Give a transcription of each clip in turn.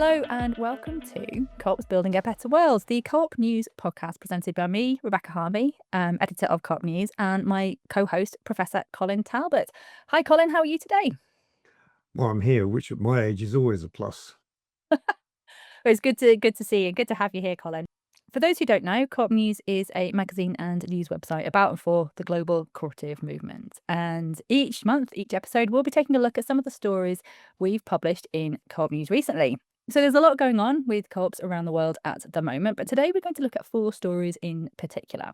Hello and welcome to Co-op's Building a Better World, the Co-op News podcast presented by me, Rebecca Harvey, editor of Co-op News, and my co-host, Professor Colin Talbot. Hi, Colin. How are you today? Well, I'm here, which at my age is always a plus. It's good to see you. Good to have you here, Colin. For those who don't know, Co-op News is a magazine and news website about and for the global cooperative movement. And each month, each episode, we'll be taking a look at some of the stories we've published in Co-op News recently. So there's a lot going on with co-ops around the world at the moment, but today we're going to look at 4 stories in particular.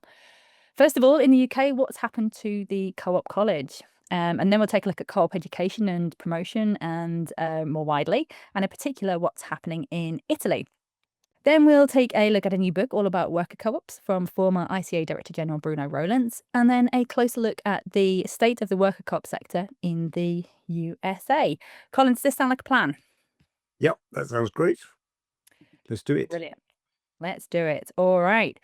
First of all, in the UK, what's happened to the Co-op College? And then we'll take a look at co-op education and promotion and more widely, and in particular, what's happening in Italy. Then we'll take a look at a new book all about worker co-ops from former ICA Director General Bruno Roleants, and then a closer look at the state of the worker co-op sector in the USA. Colin, does this sound like a plan? Yep, that sounds great. Let's do it. Brilliant. Let's do it. All right.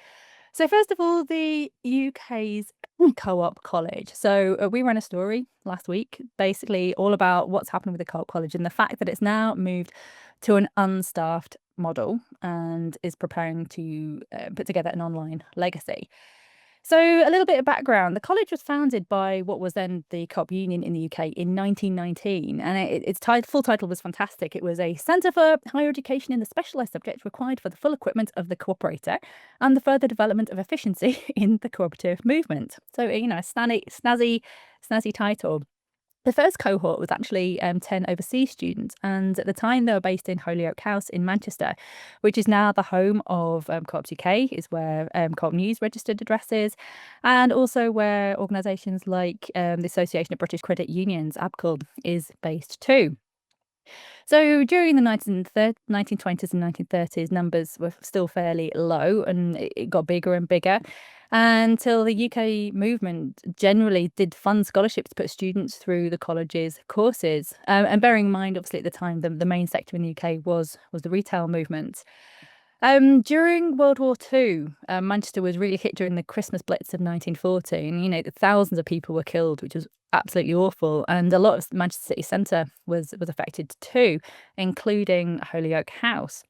So first of all, the UK's Co-op College. So we ran a story last week, basically all about what's happened with the Co-op College and the fact that it's now moved to an unstaffed model and is preparing to put together an online legacy. So a little bit of background. The college was founded by what was then the Co-op Union in the UK in 1919, and its full title was fantastic. It was a centre for higher education in the specialised subjects required for the full equipment of the cooperator and the further development of efficiency in the cooperative movement. So, a snazzy title. The first cohort was actually 10 overseas students, and at the time they were based in Holyoke House in Manchester, which is now the home of Co-ops UK, is where Co-op News registered addresses, and also where organisations like the Association of British Credit Unions, ABCUL, is based too. So during the 1920s and 1930s, numbers were still fairly low, and it got bigger and bigger until the UK movement generally did fund scholarships to put students through the college's courses. And bearing in mind, obviously, at the time, the main sector in the UK was the retail movement. During World War II, Manchester was really hit during the Christmas Blitz of 1940. And, thousands of people were killed, which was absolutely awful. And a lot of Manchester city centre was affected too, including Holyoke House.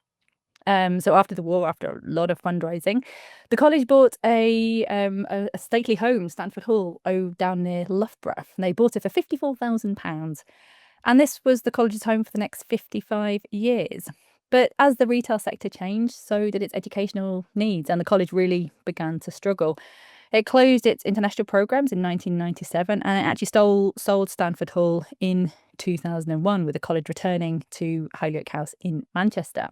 So after the war, after a lot of fundraising, the college bought a stately home, Stanford Hall, down near Loughborough. And they bought it for £54,000. And this was the college's home for the next 55 years. But as the retail sector changed, so did its educational needs, and the college really began to struggle. It closed its international programs in 1997, and it actually sold Stanford Hall in 2001, with the college returning to Holyoke House in Manchester.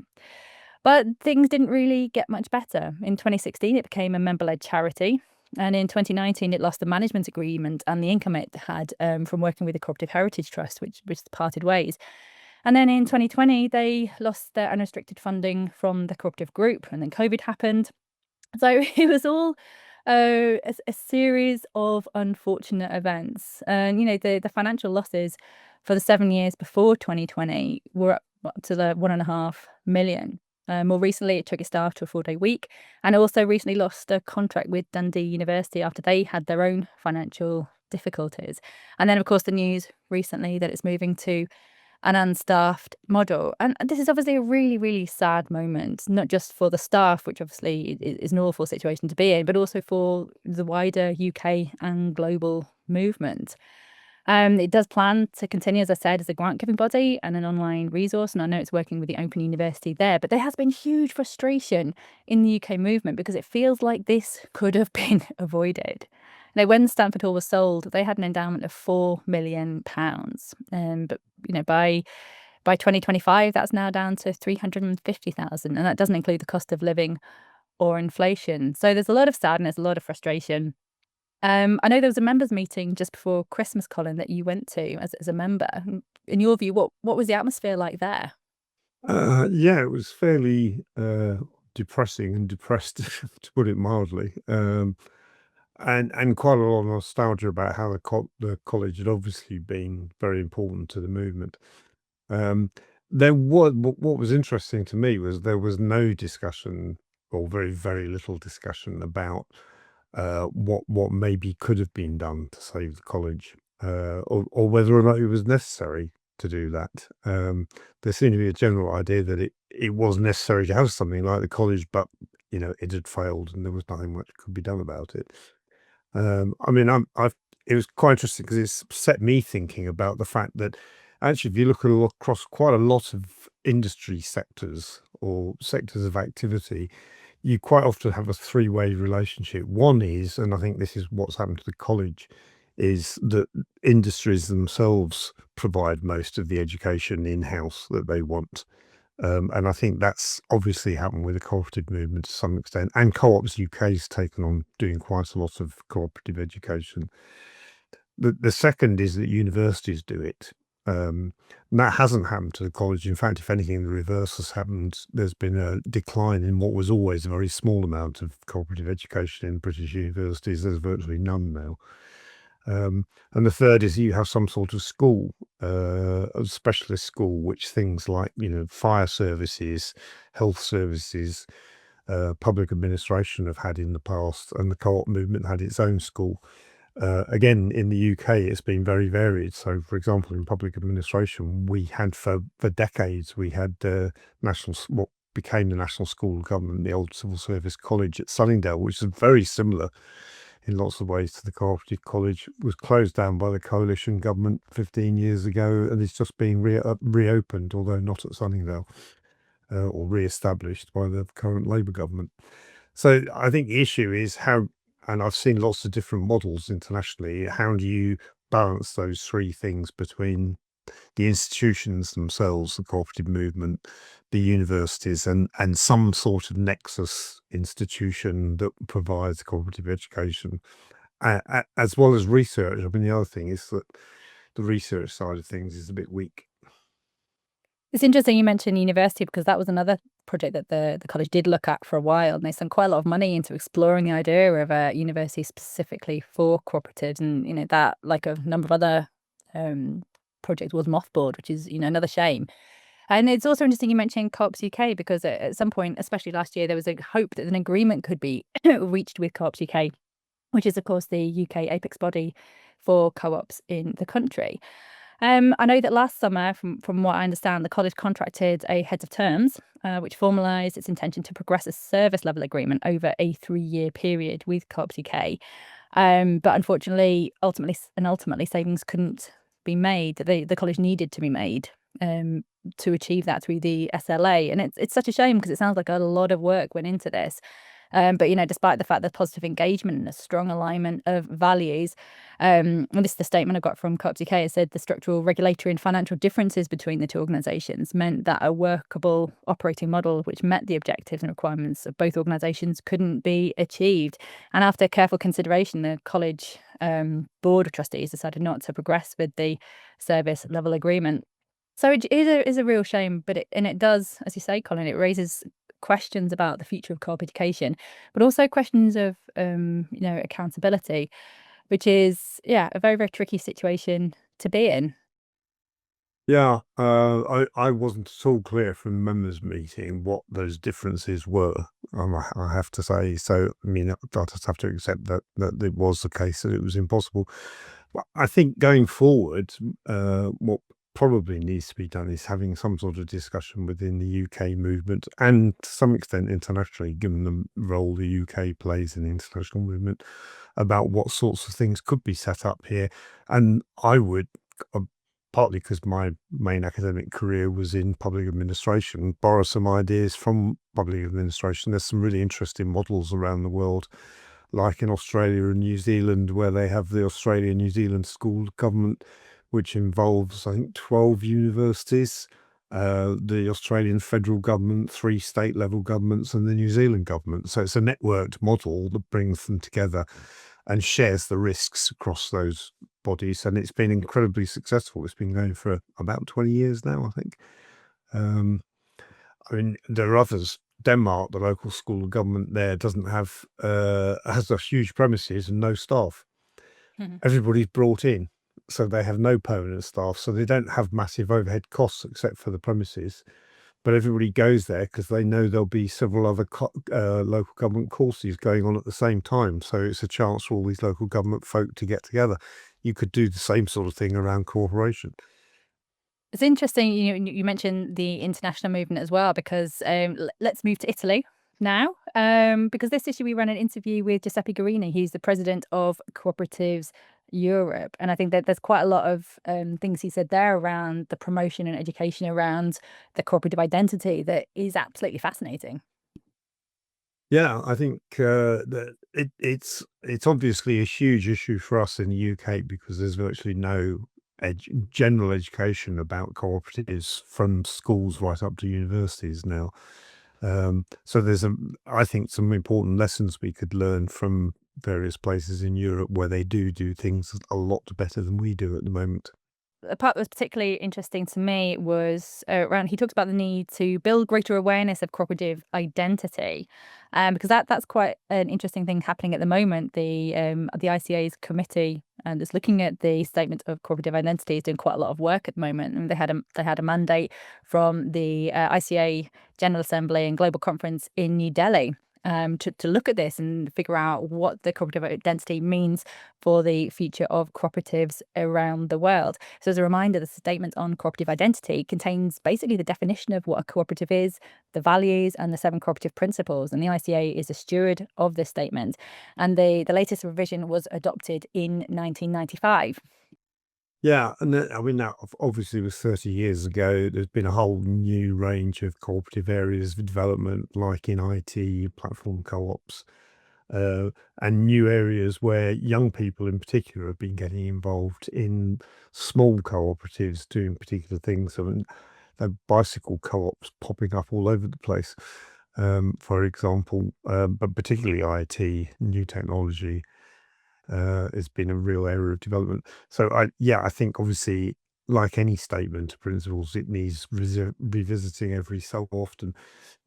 But things didn't really get much better. In 2016, it became a member-led charity. And in 2019, it lost the management agreement and the income it had from working with the Cooperative Heritage Trust, which parted ways. And then in 2020, they lost their unrestricted funding from the cooperative group, and then COVID happened. So it was all a series of unfortunate events. And, the financial losses for the 7 years before 2020 were up to the 1.5 million. More recently, it took its staff to a 4-day week, and also recently lost a contract with Dundee University after they had their own financial difficulties. And then, of course, the news recently that it's moving to an unstaffed model. And this is obviously a really, really sad moment, not just for the staff, which obviously is an awful situation to be in, but also for the wider UK and global movement. It does plan to continue, as I said, as a grant-giving body and an online resource, and I know it's working with the Open University there, but there has been huge frustration in the UK movement because it feels like this could have been avoided. Now, when Stanford Hall was sold, they had an endowment of £4 million. But by 2025, that's now down to 350,000, and that doesn't include the cost of living or inflation. So there's a lot of sadness, a lot of frustration. I know there was a members meeting just before Christmas, Colin, that you went to as a member. In your view, what was the atmosphere like there? Yeah, it was fairly depressing and depressed, to put it mildly. And quite a lot of nostalgia about how the college had obviously been very important to the movement. What was interesting to me was there was no discussion, or very, very little discussion, about what maybe could have been done to save the college, or whether or not it was necessary to do that. There seemed to be a general idea that it wasn't necessary to have something like the college, but it had failed and there was nothing much could be done about it. I mean, it was quite interesting because it's set me thinking about the fact that actually, if you look across quite a lot of industry sectors or sectors of activity, you quite often have a three-way relationship. One is, and I think this is what's happened to the college, is that industries themselves provide most of the education in-house that they want. And I think that's obviously happened with the cooperative movement to some extent, and Co-ops UK has taken on doing quite a lot of cooperative education. The second is that universities do it. And that hasn't happened to the college. In fact, if anything, the reverse has happened. There's been a decline in what was always a very small amount of cooperative education in British universities. There's virtually none now. And the third is you have some sort of school, a specialist school, which things like, fire services, health services, public administration have had in the past, and the co-op movement had its own school. Again, in the UK, it's been very varied. So, for example, in public administration, we had for decades, we had what became the National School of Government, the old Civil Service College at Sunningdale, which is very similar in lots of ways to the Cooperative College. Was closed down by the coalition government 15 years ago, and it's just being reopened, although not at Sunningdale, or re-established by the current Labour government. So I think the issue is how, and I've seen lots of different models internationally, how do you balance those three things between the institutions themselves, the cooperative movement, the universities, and some sort of nexus institution that provides cooperative education, as well as research. I mean, the other thing is that the research side of things is a bit weak. It's interesting you mentioned university because that was another project that the college did look at for a while, and they sent quite a lot of money into exploring the idea of a university specifically for cooperatives, and that, like a number of other projects, was mothballed, which is another shame. And it's also interesting you mentioned Co-ops UK because at some point, especially last year, there was a hope that an agreement could be reached with Co-ops UK, which is, of course, the UK apex body for co-ops in the country. I know that last summer, from what I understand, the college contracted a heads of terms, which formalised its intention to progress a service level agreement over a 3-year period with Co-ops UK. But unfortunately, ultimately, savings couldn't be made. The college needed to be made to achieve that through the SLA, and it's such a shame because it sounds like a lot of work went into this. But despite the fact there's positive engagement and a strong alignment of values, and this is the statement I got from Co-ops UK. It said the structural, regulatory, and financial differences between the two organisations meant that a workable operating model which met the objectives and requirements of both organisations couldn't be achieved. And after careful consideration, the college board of trustees decided not to progress with the service level agreement. So it is a real shame, but it does, as you say, Colin, it raises questions about the future of co-op education, but also questions of accountability, which is a very, very tricky situation to be in. Yeah, I wasn't at all clear from members' meeting what those differences were. I have to say. So, I mean, I just have to accept that it was the case that it was impossible. But I think going forward, what probably needs to be done is having some sort of discussion within the UK movement and to some extent internationally, given the role the UK plays in the international movement, about what sorts of things could be set up here. And I would, partly because my main academic career was in public administration, borrow some ideas from public administration. There's some really interesting models around the world, like in Australia and New Zealand, where they have the Australia-New Zealand School of Government, which involves, I think, 12 universities, the Australian federal government, 3 state-level governments, and the New Zealand government. So it's a networked model that brings them together and shares the risks across those bodies, and it's been incredibly successful. It's been going for about 20 years now, I think. I mean, there are others. Denmark, the local school of government there, doesn't have has a huge premises and no staff. Everybody's brought in, so they have no permanent staff, so they don't have massive overhead costs except for the premises. But everybody goes there because they know there'll be several other local government courses going on at the same time. So it's a chance for all these local government folk to get together. You could do the same sort of thing around cooperation. It's interesting, you mentioned the international movement as well, because let's move to Italy now. Because this issue we ran an interview with Giuseppe Guerini. He's the president of Cooperatives Europe, and I think that there's quite a lot of things he said there around the promotion and education around the cooperative identity that is absolutely fascinating. Yeah, I think that it's obviously a huge issue for us in the UK because there's virtually no general education about cooperatives from schools right up to universities now. So I think, some important lessons we could learn from various places in Europe where they do things a lot better than we do at the moment. The part that was particularly interesting to me was around he talked about the need to build greater awareness of cooperative identity, because that's quite an interesting thing happening at the moment. The ICA's committee that's looking at the statement of cooperative identity is doing quite a lot of work at the moment, and they had a mandate from the ICA General Assembly and Global Conference in New Delhi. To look at this and figure out what the cooperative identity means for the future of cooperatives around the world. So, as a reminder, the statement on cooperative identity contains basically the definition of what a cooperative is, the values, and the seven cooperative principles. And the ICA is a steward of this statement. And the latest revision was adopted in 1995. Yeah, and I mean, that obviously was 30 years ago. There's been a whole new range of cooperative areas of development, like in IT, platform co-ops, uh, and new areas where young people in particular have been getting involved in small cooperatives doing particular things. I mean, the bicycle co-ops popping up all over the place, for example, but particularly IT, new technology has been a real area of development. So I think obviously, like any statement of principles, it needs revisiting every so often.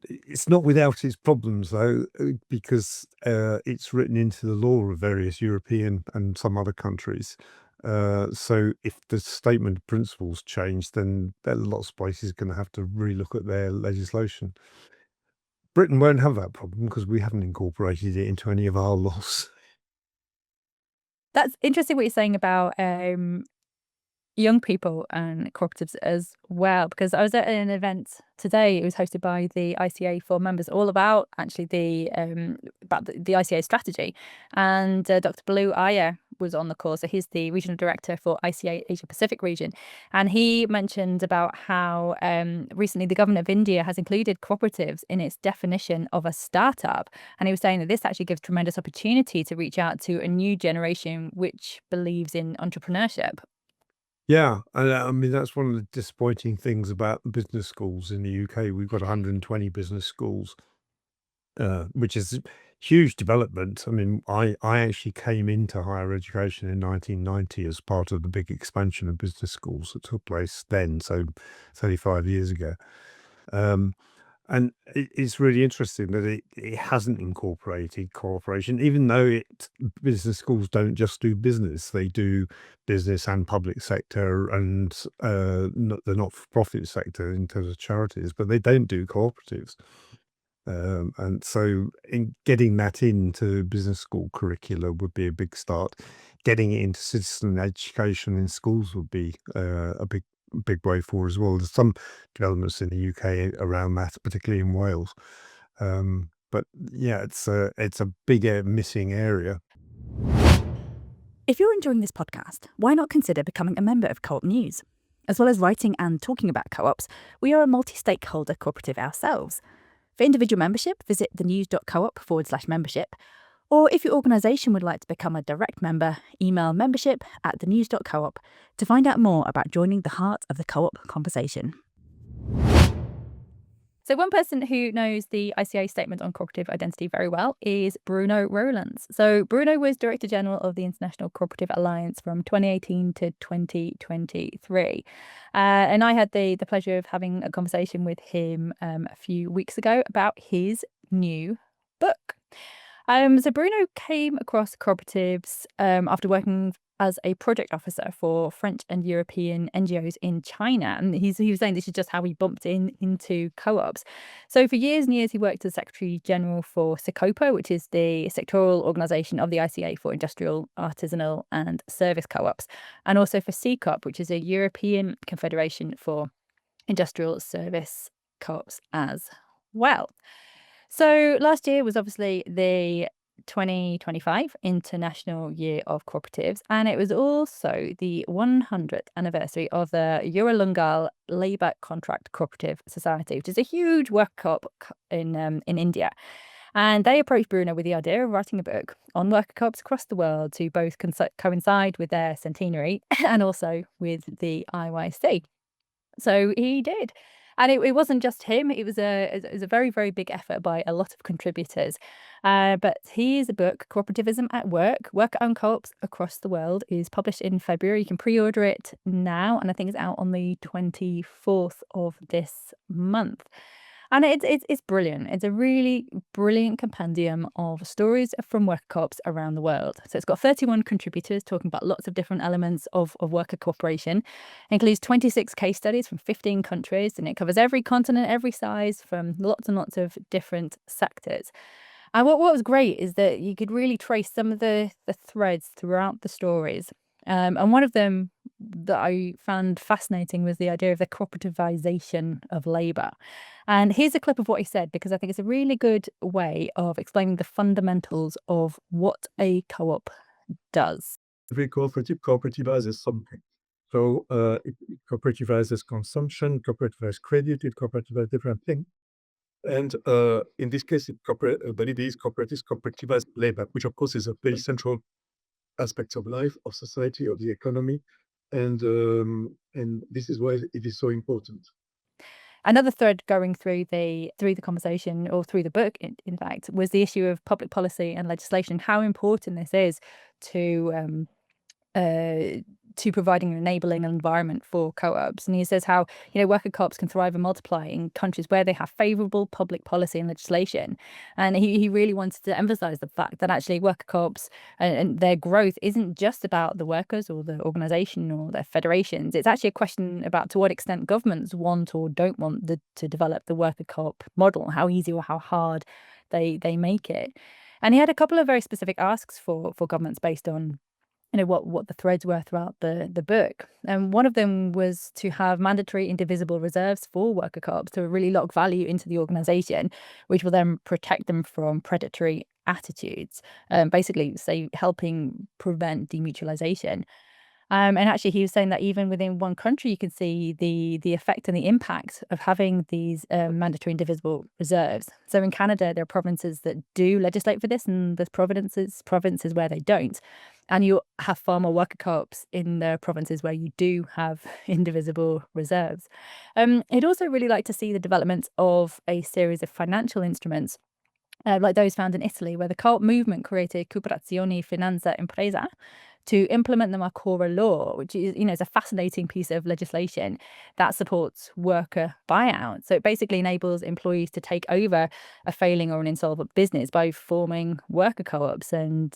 It's not without its problems though, because it's written into the law of various European and some other countries. So if the statement of principles change, then lots of places are going to have to relook at their legislation. Britain won't have that problem because we haven't incorporated it into any of our laws. That's interesting what you're saying about young people and cooperatives as well, because I was at an event today. It was hosted by the ICA for members, all about actually the ICA strategy, and Dr. Blue Ayer was on the call. So he's the regional director for ICA Asia Pacific region, and he mentioned about how recently the government of India has included cooperatives in its definition of a startup, and he was saying that this actually gives tremendous opportunity to reach out to a new generation which believes in entrepreneurship. Yeah, and, I mean, that's one of the disappointing things about business schools in the UK. We've got 120 business schools, which is a huge development. I mean, I actually came into higher education in 1990 as part of the big expansion of business schools that took place then, so 35 years ago. Um, and it's really interesting that it hasn't incorporated cooperation, even though business schools don't just do business; they do business and public sector and the not-for-profit sector in terms of charities, but they don't do cooperatives. And so, in getting that into business school curricula would be a big start. Getting it into citizen education in schools would be a big way forward as well. There's some developments in the UK around that, particularly in Wales. But yeah, it's a bigger missing area. If you're enjoying this podcast, why not consider becoming a member of Co-op News? As well as writing and talking about co-ops, we are a multi-stakeholder cooperative ourselves. For individual membership, visit thenews.coop/membership. Or if your organisation would like to become a direct member, email membership@thenews.coop to find out more about joining the heart of the co-op conversation. So one person who knows the ICA statement on cooperative identity very well is Bruno Roleants. So Bruno was Director General of the International Cooperative Alliance from 2018 to 2023. And I had the pleasure of having a conversation with him a few weeks ago about his new book. So Bruno came across cooperatives after working as a project officer for French and European NGOs in China. And he was saying this is just how he bumped into co-ops. So for years and years, he worked as Secretary General for SECOPA, which is the sectoral organization of the ICA for industrial, artisanal and service co-ops, and also for CCOP, which is a European confederation for industrial service co-ops as well. So last year was obviously the 2025 International Year of Cooperatives, and it was also the 100th anniversary of the Eurolungal Labour Contract Cooperative Society, which is a huge work co-op in India. And they approached Bruno with the idea of writing a book on worker co-ops across the world to both coincide with their centenary and also with the IYC. So he did. And it wasn't just him. It was a very, very big effort by a lot of contributors. But here's a book, Cooperativism at Work, Worker-Owned Co-ops Across the World, is published in February. You can pre-order it now, and I think it's out on the 24th of this month. And it's brilliant. It's a really brilliant compendium of stories from worker co-ops around the world. So it's got 31 contributors talking about lots of different elements of worker cooperation. It includes 26 case studies from 15 countries, and it covers every continent, every size, from lots and lots of different sectors. And what was great is that you could really trace some of the threads throughout the stories. And one of them that I found fascinating was the idea of the cooperativization of labour. And here's a clip of what he said, because I think it's a really good way of explaining the fundamentals of what a co-op does. Every cooperative cooperativizes something. So it cooperativizes consumption, cooperativizes credit, it cooperativizes different things. And in this case, but it is cooperatives cooperativize labor, which of course is a very central aspect of life, of society, of the economy. And this is why it is so important. Another thread going through the conversation, or through the book, in fact, was the issue of public policy and legislation, how important this is to providing an enabling environment for co-ops. And he says how, worker co-ops can thrive and multiply in countries where they have favourable public policy and legislation. And he really wanted to emphasise the fact that actually worker co-ops and their growth isn't just about the workers or the organisation or their federations. It's actually a question about to what extent governments want or don't want to develop the worker co-op model, how easy or how hard they make it. And he had a couple of very specific asks for governments based on what the threads were throughout the book. And one of them was to have mandatory indivisible reserves for worker co-ops to really lock value into the organisation, which will then protect them from predatory attitudes, basically, say, helping prevent demutualisation. And actually, he was saying that even within one country, you can see the effect and the impact of having these mandatory indivisible reserves. So in Canada, there are provinces that do legislate for this, and there's provinces where they don't. And you have far more worker co-ops in the provinces where you do have indivisible reserves. He'd also really like to see the development of a series of financial instruments like those found in Italy, where the co-op movement created Cooperazioni Finanza Impresa to implement the Marcora law, which is a fascinating piece of legislation that supports worker buyout. So it basically enables employees to take over a failing or an insolvent business by forming worker co-ops. And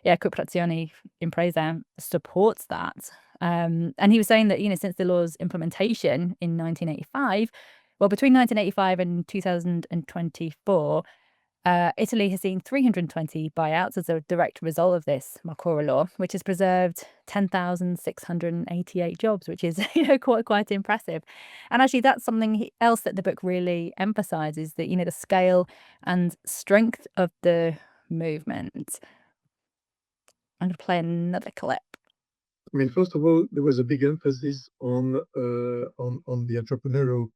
Cooperazioni Impresa supports that. And he was saying that, since the law's implementation in 1985, well, between 1985 and 2024, Italy has seen 320 buyouts as a direct result of this Marcora law, which has preserved 10,688 jobs, which is quite impressive. And actually, that's something else that the book really emphasizes, that the scale and strength of the movement. I'm going to play another clip. I mean, first of all, there was a big emphasis on the entrepreneurial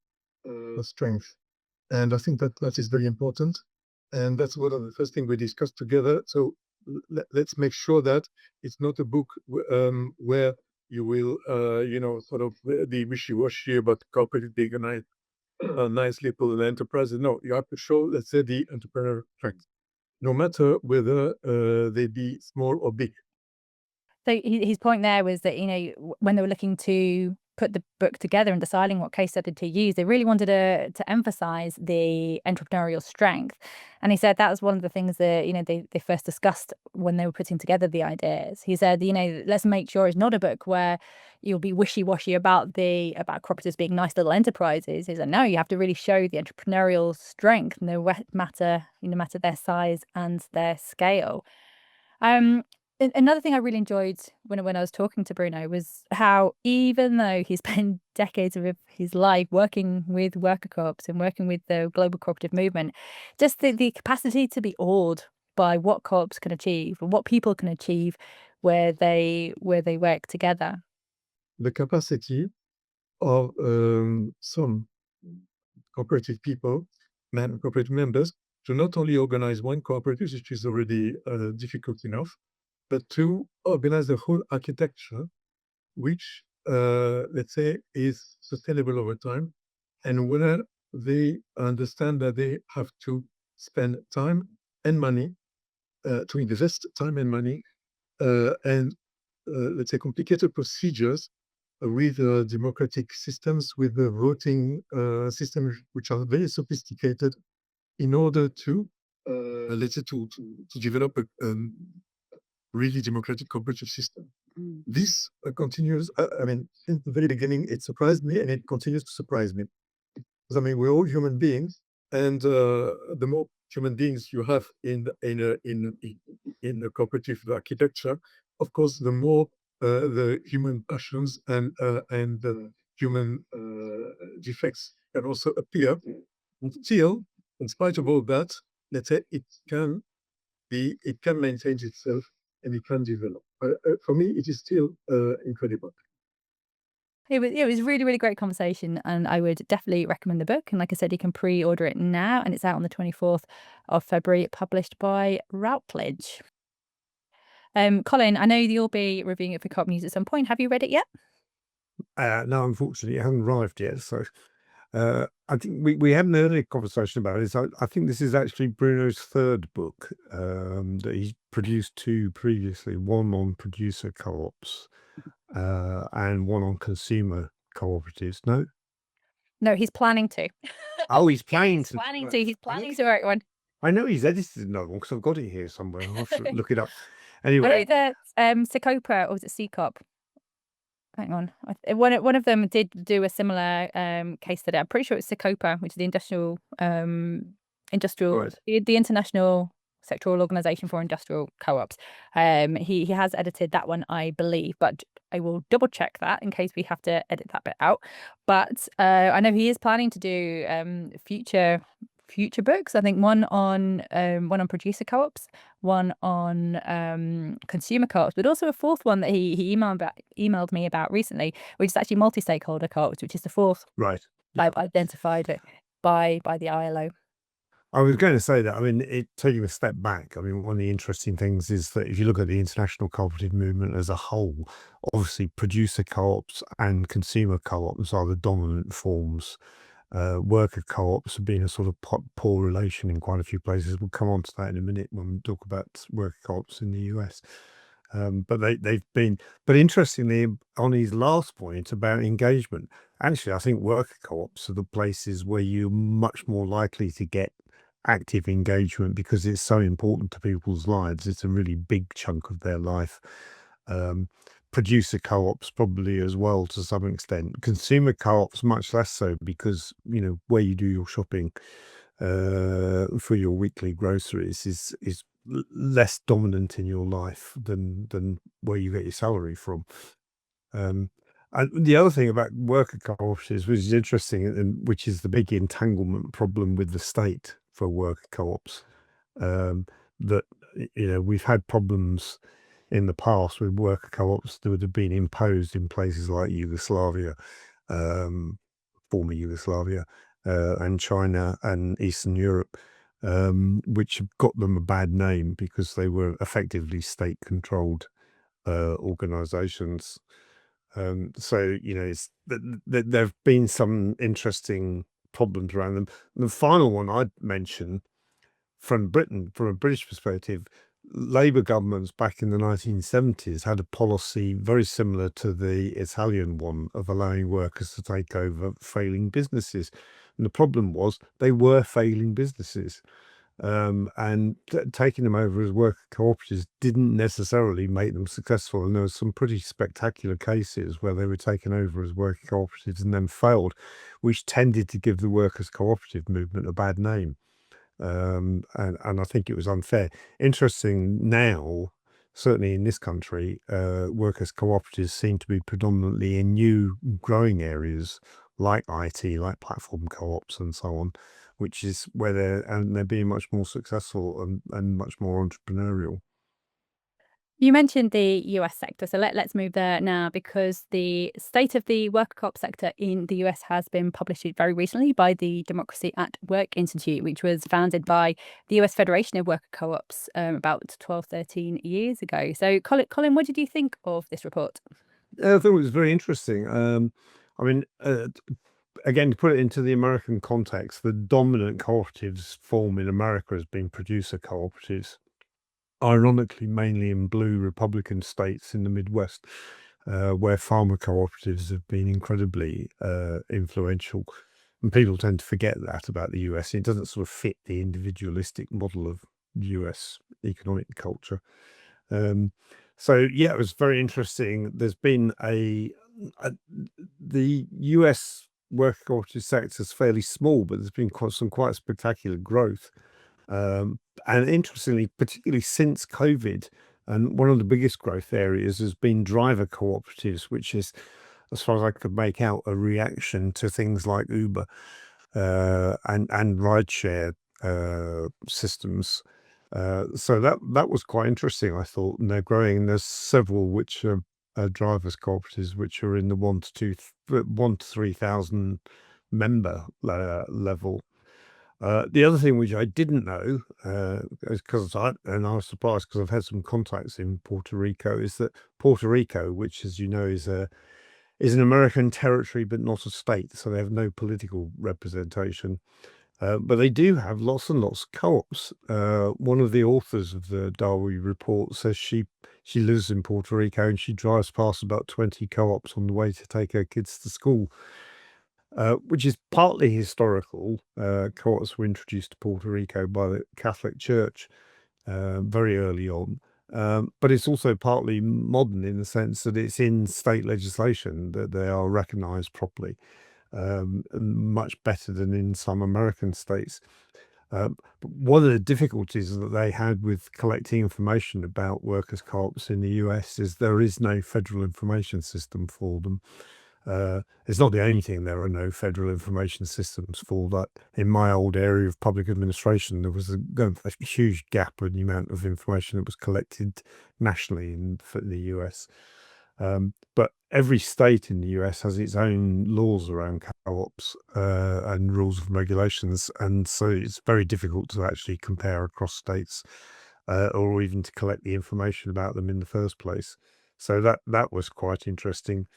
strength, and I think that is very important. And that's one of the first things we discussed together. So let's make sure that it's not a book where you will, sort of the wishy-washy about cooperative being a nice little enterprise. No, you have to show, let's say, the entrepreneur strength, no matter whether they be small or big. So his point there was that, when they were looking to put the book together and deciding what case study to use, they really wanted to emphasize the entrepreneurial strength. And he said that was one of the things that, they first discussed when they were putting together the ideas. He said, let's make sure it's not a book where you'll be wishy-washy about cooperatives being nice little enterprises. He said, no, you have to really show the entrepreneurial strength, no matter their size and their scale. Another thing I really enjoyed when I was talking to Bruno was how, even though he spent decades of his life working with worker co-ops and working with the global cooperative movement, just the capacity to be awed by what co-ops can achieve and what people can achieve where they work together. The capacity of some cooperative people, cooperative members, to not only organize one cooperative, which is already difficult enough, but to organize the whole architecture, which, let's say, is sustainable over time, and where they understand that they have to spend time and money, to invest time and money, and let's say, complicated procedures with democratic systems, with the voting systems, which are very sophisticated, in order to, let's say, to develop a really democratic cooperative system. This continues. I mean, since the very beginning, it surprised me, and it continues to surprise me. Because, I mean, we're all human beings, and the more human beings you have in a cooperative architecture, of course, the more the human passions and the human defects can also appear. And still, in spite of all that, let's say, it can maintain itself, and it can develop. For me, it is still incredible. It was a really, really great conversation, and I would definitely recommend the book. And like I said, you can pre-order it now, and it's out on the 24th of February, published by Routledge. Colin, I know you'll be reviewing it for Co-op News at some point. Have you read it yet? No, unfortunately, it hasn't arrived yet. So I think we had an earlier conversation about it. So I think this is actually Bruno's third book that he's produced two previously, one on producer co-ops and one on consumer cooperatives. No, he's planning to. Oh, he's planning He's to. planning Right. to. He's planning to write one. I know he's edited another one because I've got it here somewhere. I'll have to look it up. I Anyway, know that Secopa, or was it C-Cop? Hang on. One of them did do a similar case study. I'm pretty sure it's Secopa, which is the right. the International Sectoral Organization for Industrial Co-ops. He has edited that one, I believe, but I will double check that in case we have to edit that bit out. But I know he is planning to do future books. I think one on producer co-ops, one on consumer co-ops, but also a fourth one that he emailed me about recently, which is actually multi-stakeholder co-ops, which is the fourth Right. I've identified it by the ILO. I was going to say that. I mean, taking a step back, I mean, one of the interesting things is that if you look at the international cooperative movement as a whole, obviously producer co-ops and consumer co-ops are the dominant forms. Worker co-ops have been a sort of poor relation in quite a few places. We'll come on to that in a minute when we talk about worker co-ops in the US. But they've been, but interestingly, on his last point about engagement, actually, I think worker co-ops are the places where you're much more likely to get active engagement because it's so important to people's lives. It's a really big chunk of their life. Producer co-ops probably as well to some extent. Consumer co-ops much less so because, where you do your shopping for your weekly groceries is less dominant in your life than where you get your salary from. And the other thing about worker cooperatives, which is interesting, and which is the big entanglement problem with the state for worker co-ops, that we've had problems in the past with worker co-ops that would have been imposed in places like Yugoslavia, former Yugoslavia, and China and Eastern Europe, which have got them a bad name because they were effectively state-controlled organizations. So there have been some interesting problems around them. The final one I'd mention from Britain, from a British perspective, Labour governments back in the 1970s had a policy very similar to the Italian one of allowing workers to take over failing businesses. And the problem was they were failing businesses. And taking them over as worker cooperatives didn't necessarily make them successful. And there were some pretty spectacular cases where they were taken over as worker cooperatives and then failed, which tended to give the workers' cooperative movement a bad name. And I think it was unfair. Interesting now, certainly in this country, workers' cooperatives seem to be predominantly in new growing areas like IT, like platform co-ops and so on, which is where they're being much more successful and much more entrepreneurial. You mentioned the US sector, so let's move there now, because the state of the worker co-op sector in the US has been published very recently by the Democracy at Work Institute, which was founded by the US Federation of Worker Co-ops about 12, 13 years ago. So, Colin, what did you think of this report? I thought it was very interesting. I mean, again, to put it into the American context, the dominant cooperatives form in America has been producer cooperatives, ironically, mainly in blue Republican states in the Midwest, where farmer cooperatives have been incredibly influential. And people tend to forget that about the US. It doesn't sort of fit the individualistic model of US economic culture. So yeah, it was very interesting. There's been the US worker cooperative sector is fairly small, but there's been some quite spectacular growth. And interestingly, particularly since COVID, and one of the biggest growth areas has been driver cooperatives, which is, as far as I could make out, a reaction to things like Uber and rideshare systems. So that was quite interesting, I thought. And they're growing. And there's several which are drivers cooperatives, which are in the 1 to 3,000 member level. The other thing which I didn't know, is and I was surprised because I've had some contacts in Puerto Rico, is that Puerto Rico, which, as you know, is an American territory but not a state, so they have no political representation. But they do have lots and lots of co-ops. One of the authors of the Darwin report says she lives in Puerto Rico and she drives past about 20 co-ops on the way to take her kids to school. Which is partly historical. Co-ops were introduced to Puerto Rico by the Catholic Church very early on. But it's also partly modern in the sense that it's in state legislation that they are recognized properly, much better than in some American states. But one of the difficulties that they had with collecting information about workers' co-ops in the US is there is no federal information system for them. It's not the only thing. There are no federal information systems for that. In my old area of public administration, there was a huge gap in the amount of information that was collected nationally in the US. But every state in the US has its own laws around co-ops and rules and regulations, and so it's very difficult to actually compare across states or even to collect the information about them in the first place. So that was quite interesting.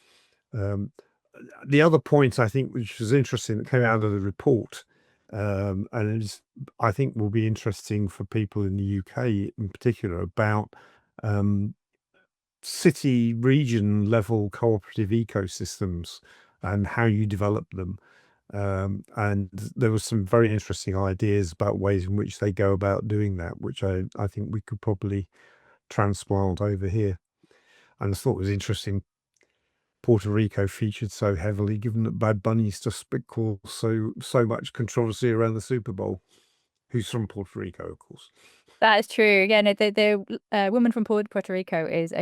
The other point I think which was interesting that came out of the report, and I think will be interesting for people in the UK in particular, about city region level cooperative ecosystems and how you develop them. And there were some very interesting ideas about ways in which they go about doing that, which I think we could probably transplant over here. And I thought it was interesting Puerto Rico featured so heavily, given that Bad Bunny's just caused so much controversy around the Super Bowl. Who's from Puerto Rico, of course. That is true. Yeah, no, the woman from Puerto Rico is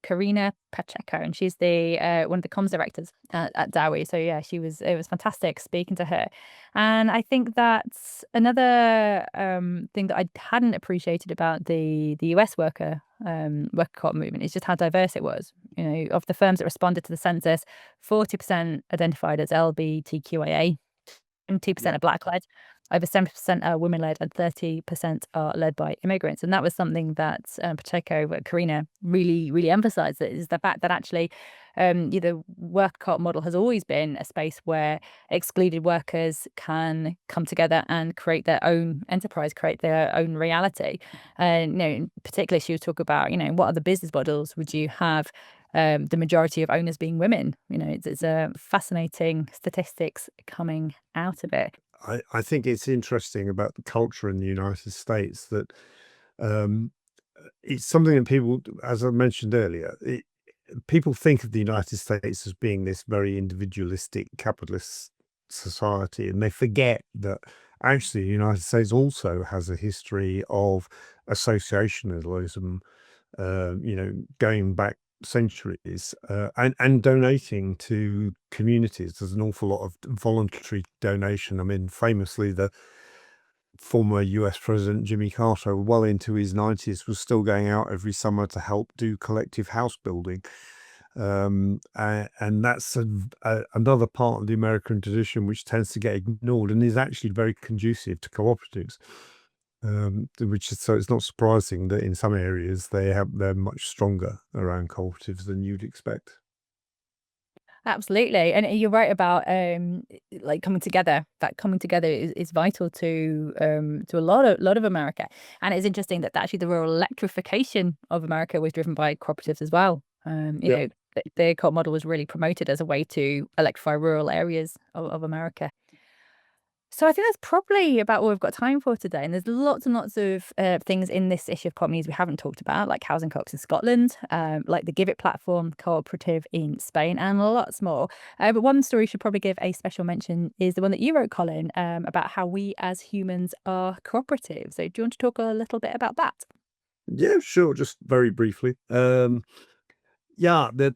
Karina Pacheco, and she's the one of the comms directors at Dowie. So yeah, it was fantastic speaking to her. And I think that's another thing that I hadn't appreciated about the US worker co-op movement is just how diverse it was. You know, of the firms that responded to the census, 40% identified as LGBTQIA and 2% are Black-led. Over 70% are women-led, and 30% are led by immigrants. And that was something that Pacheco, Karina really emphasized, that is the fact that actually the work co-op model has always been a space where excluded workers can come together and create their own enterprise, create their own reality. And particularly she would talk about, what other business models would you have the majority of owners being women? It's a fascinating statistics coming out of it. I think it's interesting about the culture in the United States that it's something that people, as I mentioned earlier, people think of the United States as being this very individualistic capitalist society, and they forget that actually the United States also has a history of associationalism, going back centuries, and donating to communities. There's an awful lot of voluntary donation. I mean, famously, the former US President Jimmy Carter, well into his 90s, was still going out every summer to help do collective house building. And that's another part of the American tradition which tends to get ignored and is actually very conducive to cooperatives. So it's not surprising that in some areas they're much stronger around cooperatives than you'd expect. Absolutely. And you're right about like coming together. That coming together is vital to a lot of America. And it's interesting that actually the rural electrification of America was driven by cooperatives as well. The co-op model was really promoted as a way to electrify rural areas of America. So I think that's probably about all we've got time for today. And there's lots and lots of things in this issue of co-op news we haven't talked about, like housing co-ops in Scotland, like the Give It platform, cooperative in Spain, and lots more. But one story should probably give a special mention is the one that you wrote, Colin, about how we as humans are cooperative. So do you want to talk a little bit about that? Yeah, sure. Just very briefly. The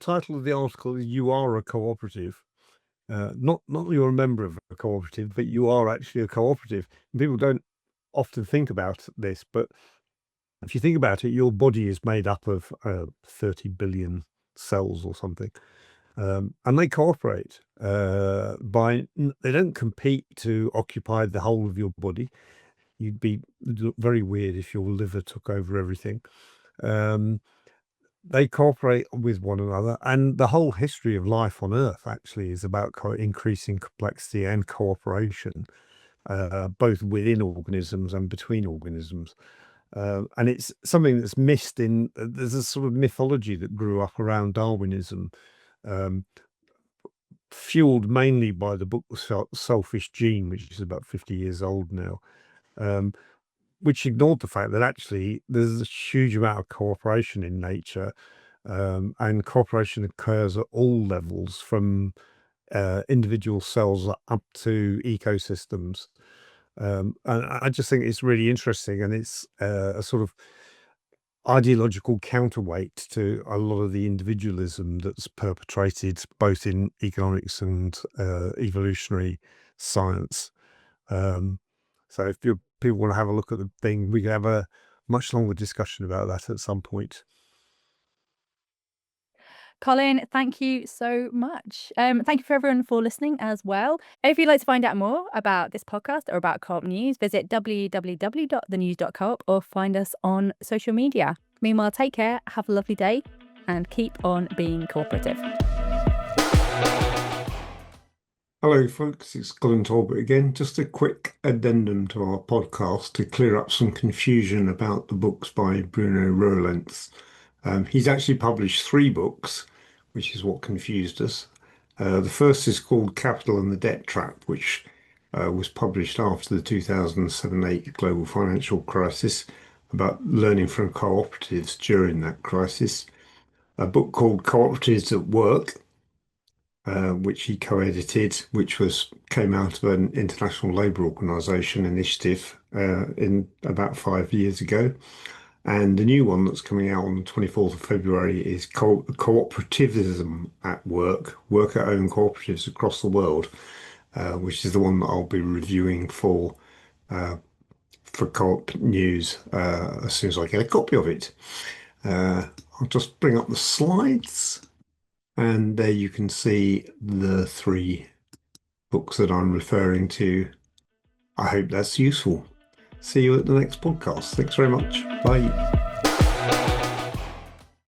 title of the article is "You Are a Cooperative." Not that you're a member of a cooperative, but you are actually a cooperative. And people don't often think about this, but if you think about it, your body is made up of 30 billion cells or something, and they cooperate. They don't compete to occupy the whole of your body. You'd be very weird if your liver took over everything. They cooperate with one another, and the whole history of life on Earth actually is about increasing complexity and cooperation, both within organisms and between organisms. And it's something that's missed in. There's a sort of mythology that grew up around Darwinism, fueled mainly by the book The Selfish Gene, which is about 50 years old now. Which ignored the fact that actually there's a huge amount of cooperation in nature, and cooperation occurs at all levels, from individual cells up to ecosystems. And I just think it's really interesting, and it's a sort of ideological counterweight to a lot of the individualism that's perpetrated both in economics and evolutionary science. So if people want to have a look at the thing, we can have a much longer discussion about that at some point. Colin, thank you so much. Thank you for everyone for listening as well. If you'd like to find out more about this podcast or about Co-op News, visit www.thenews.coop or find us on social media. Meanwhile, take care, have a lovely day, and keep on being cooperative. Hello, folks. It's Colin Talbot again. Just a quick addendum to our podcast to clear up some confusion about the books by Bruno Roleants. He's actually published 3 books, which is what confused us. The first is called Capital and the Debt Trap, which was published after the 2007-8 global financial crisis, about learning from cooperatives during that crisis. A book called Cooperatives at Work, which he co-edited, which came out of an International Labour Organization initiative in about 5 years ago. And the new one that's coming out on the 24th of February is Cooperativism at Work, worker-owned cooperatives across the world, which is the one that I'll be reviewing for Co-op News as soon as I get a copy of it. I'll just bring up the slides, and there you can see the 3 books that I'm referring to. I hope that's useful. See you at the next podcast. Thanks very much. Bye.